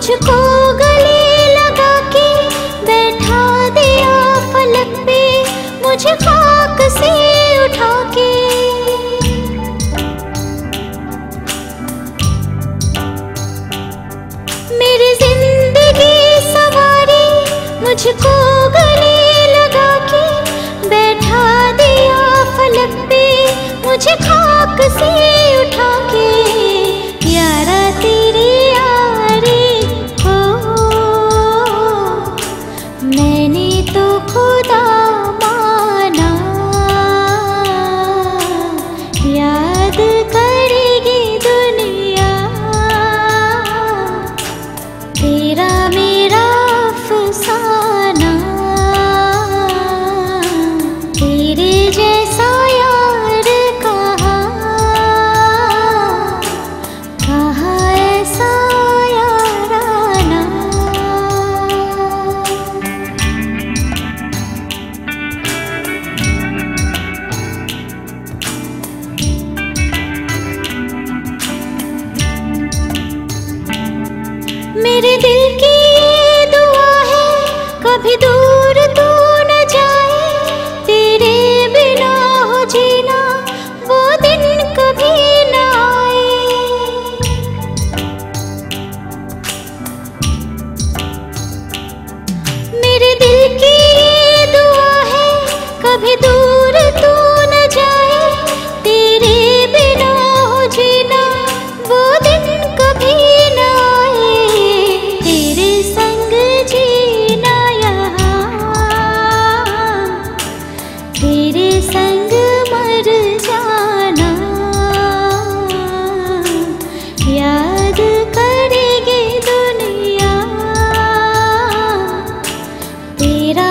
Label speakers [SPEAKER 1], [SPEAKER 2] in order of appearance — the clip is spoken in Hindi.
[SPEAKER 1] मुझको गले लगा के बैठा दिया फलक पे, मुझे खाक से उठा के। मेरी जिंदगी सवारी, मुझको गले लगा के बैठा दिया फलक पे, मुझे खाक से उठा के। यारा तेरी यारी हो, मैंने तो खुदा माना, याद करेगी दुनिया तेरा मेरा अफसाना। तेरे जैसा यार कहाँ ऐसा याराना। मेरे दिल की ये दुआ है, कभी दूर तू न जाए, तेरे बिना हो जीना वो दिन कभी न आए। मेरे दिल की ये दुआ है, कभी दूर तू न जाए, तेरे बिना हो जीना वो दिन कभी न आए। तेरे संग जीना यहाँ, तेरे संग मर जाना, याद करेगी दुनिया तेरा